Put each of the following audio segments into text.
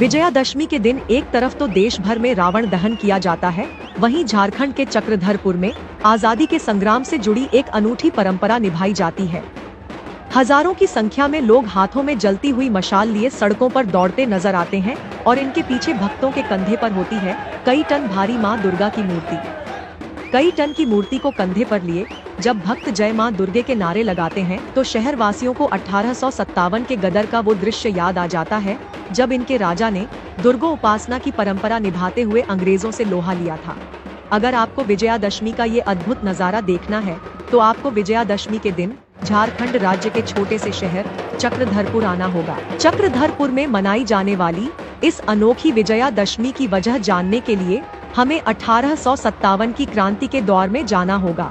विजयादशमी के दिन एक तरफ तो देश भर में रावण दहन किया जाता है, वहीं झारखंड के चक्रधरपुर में आजादी के संग्राम से जुड़ी एक अनूठी परंपरा निभाई जाती है। हजारों की संख्या में लोग हाथों में जलती हुई मशाल लिए सड़कों पर दौड़ते नजर आते हैं और इनके पीछे भक्तों के कंधे पर होती है कई टन भारी मां दुर्गा की मूर्ति। कई टन की मूर्ति को कंधे पर लिए जब भक्त जय मां दुर्गे के नारे लगाते हैं तो शहर वासियों को 1857 के गदर का वो दृश्य याद आ जाता है जब इनके राजा ने दुर्गा उपासना की परंपरा निभाते हुए अंग्रेजों से लोहा लिया था। अगर आपको विजयादशमी का ये अद्भुत नजारा देखना है तो आपको विजयादशमी के दिन झारखंड राज्य के छोटे से शहर चक्रधरपुर आना होगा। चक्रधरपुर में मनाई जाने वाली इस अनोखी विजयादशमी की वजह जानने के लिए हमें 1857 की क्रांति के दौर में जाना होगा।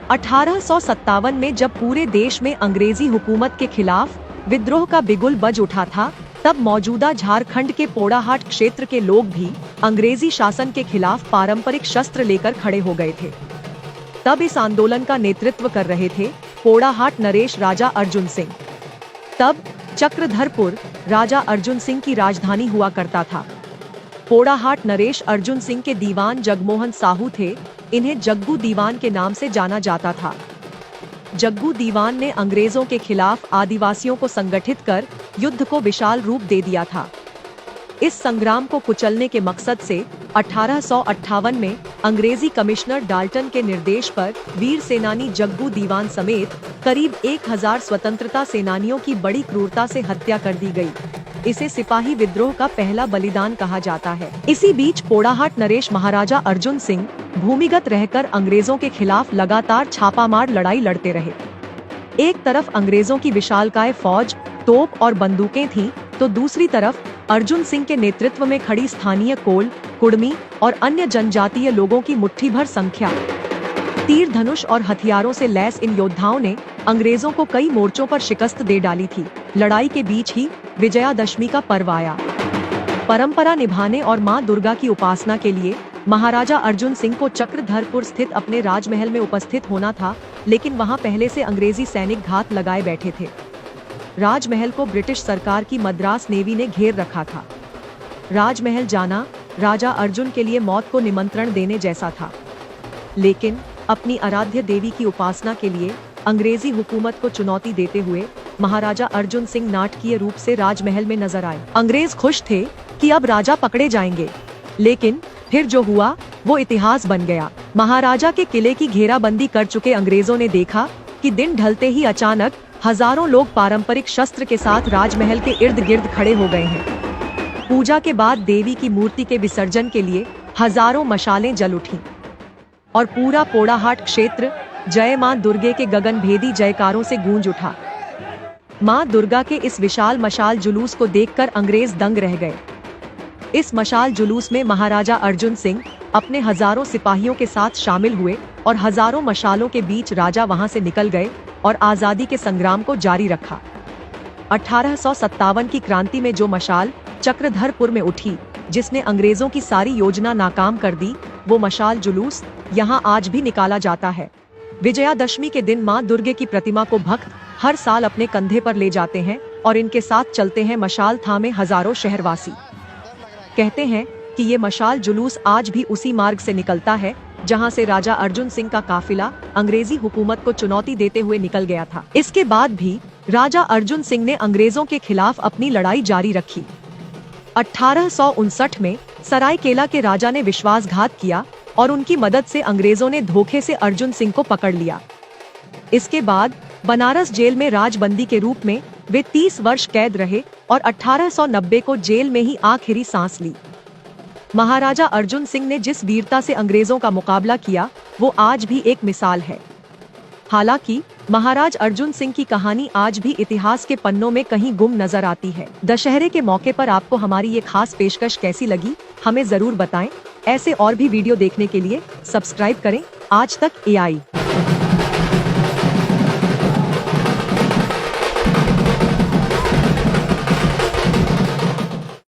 1857 में जब पूरे देश में अंग्रेजी हुकूमत के खिलाफ विद्रोह का बिगुल बज उठा था, तब मौजूदा झारखंड के पोड़ाहाट क्षेत्र के लोग भी अंग्रेजी शासन के खिलाफ पारंपरिक शस्त्र लेकर खड़े हो गए थे। तब इस आंदोलन का नेतृत्व कर रहे थे पोड़ाहाट नरेश राजा अर्जुन सिंह। तब चक्रधरपुर राजा अर्जुन सिंह की राजधानी हुआ करता था। पोड़ाहाट नरेश अर्जुन सिंह के दीवान जगमोहन साहू थे, इन्हें जग्गू दीवान के नाम से जाना जाता था। जग्गू दीवान ने अंग्रेजों के खिलाफ आदिवासियों को संगठित कर युद्ध को विशाल रूप दे दिया था। इस संग्राम को कुचलने के मकसद से 1858 में अंग्रेजी कमिश्नर डाल्टन के निर्देश पर वीर सेनानी जग्गू दीवान समेत करीब 1000 स्वतंत्रता सेनानियों की बड़ी क्रूरता से हत्या कर दी गई। इसे सिपाही विद्रोह का पहला बलिदान कहा जाता है। इसी बीच पोड़ाहाट नरेश महाराजा अर्जुन सिंह भूमिगत रहकर अंग्रेजों के खिलाफ लगातार छापामार लड़ाई लड़ते रहे। एक तरफ अंग्रेजों की विशालकाय फौज, तोप और बंदूकें थीं, तो दूसरी तरफ अर्जुन सिंह के नेतृत्व में खड़ी स्थानीय कोल, कुड़मी और अन्य जनजातीय लोगों की मुट्ठी भर संख्या। तीर धनुष और हथियारों से लैस इन योद्धाओं ने अंग्रेजों को कई मोर्चों पर शिकस्त दे डाली थी। लड़ाई के बीच ही विजयादशमी का पर्व आया। परंपरा निभाने और मां दुर्गा की उपासना के लिए महाराजा अर्जुन सिंह को चक्रधरपुर स्थित अपने राजमहल में उपस्थित होना था, लेकिन वहां पहले से अंग्रेजी सैनिक घात लगाए बैठे थे। राजमहल को ब्रिटिश सरकार की मद्रास नेवी ने घेर रखा था। राजमहल जाना राजा अर्जुन के लिए मौत को निमंत्रण देने जैसा था, लेकिन अपनी आराध्य देवी की उपासना के लिए अंग्रेजी हुकूमत को चुनौती देते हुए महाराजा अर्जुन सिंह नाटकीय रूप से राजमहल में नजर आए। अंग्रेज खुश थे कि अब राजा पकड़े जाएंगे, लेकिन फिर जो हुआ वो इतिहास बन गया। महाराजा के किले की घेराबंदी कर चुके अंग्रेजों ने देखा कि दिन ढलते ही अचानक हजारों लोग पारंपरिक शस्त्र के साथ राजमहल के इर्द गिर्द खड़े हो गए हैं। पूजा के बाद देवी की मूर्ति के विसर्जन के लिए हजारों मशालें जल उठी और पूरा पोड़ाहाट क्षेत्र जय मां दुर्गे के गगनभेदी जयकारों से गूंज उठा। मां दुर्गा के इस विशाल मशाल जुलूस को देखकर अंग्रेज दंग रह गए। इस मशाल जुलूस में महाराजा अर्जुन सिंह अपने हजारों सिपाहियों के साथ शामिल हुए और हजारों मशालों के बीच राजा वहां से निकल गए और आजादी के संग्राम को जारी रखा। 1857 की क्रांति में जो मशाल चक्रधरपुर में उठी, जिसने अंग्रेजों की सारी योजना नाकाम कर दी, वो मशाल जुलूस यहाँ आज भी निकाला जाता है। विजयादशमी के दिन मां दुर्गे की प्रतिमा को भक्त हर साल अपने कंधे पर ले जाते हैं और इनके साथ चलते हैं मशाल थामे हजारों शहरवासी। कहते हैं कि ये मशाल जुलूस आज भी उसी मार्ग से निकलता है जहां से राजा अर्जुन सिंह का काफिला अंग्रेजी हुकूमत को चुनौती देते हुए निकल गया था। इसके बाद भी राजा अर्जुन सिंह ने अंग्रेजों के खिलाफ अपनी लड़ाई जारी रखी। 1859 में सरायकेला के राजा ने विश्वासघात किया और उनकी मदद से अंग्रेजों ने धोखे से अर्जुन सिंह को पकड़ लिया। इसके बाद बनारस जेल में राजबंदी के रूप में वे 30 वर्ष कैद रहे और 1890 को जेल में ही आखिरी सांस ली। महाराजा अर्जुन सिंह ने जिस वीरता से अंग्रेजों का मुकाबला किया, वो आज भी एक मिसाल है। हालांकि महाराज अर्जुन सिंह की कहानी आज भी इतिहास के पन्नों में कहीं गुम नजर आती है। दशहरे के मौके पर आपको हमारी ये खास पेशकश कैसी लगी, हमें जरूर बताएं। ऐसे और भी वीडियो देखने के लिए सब्सक्राइब करें आज तक AI।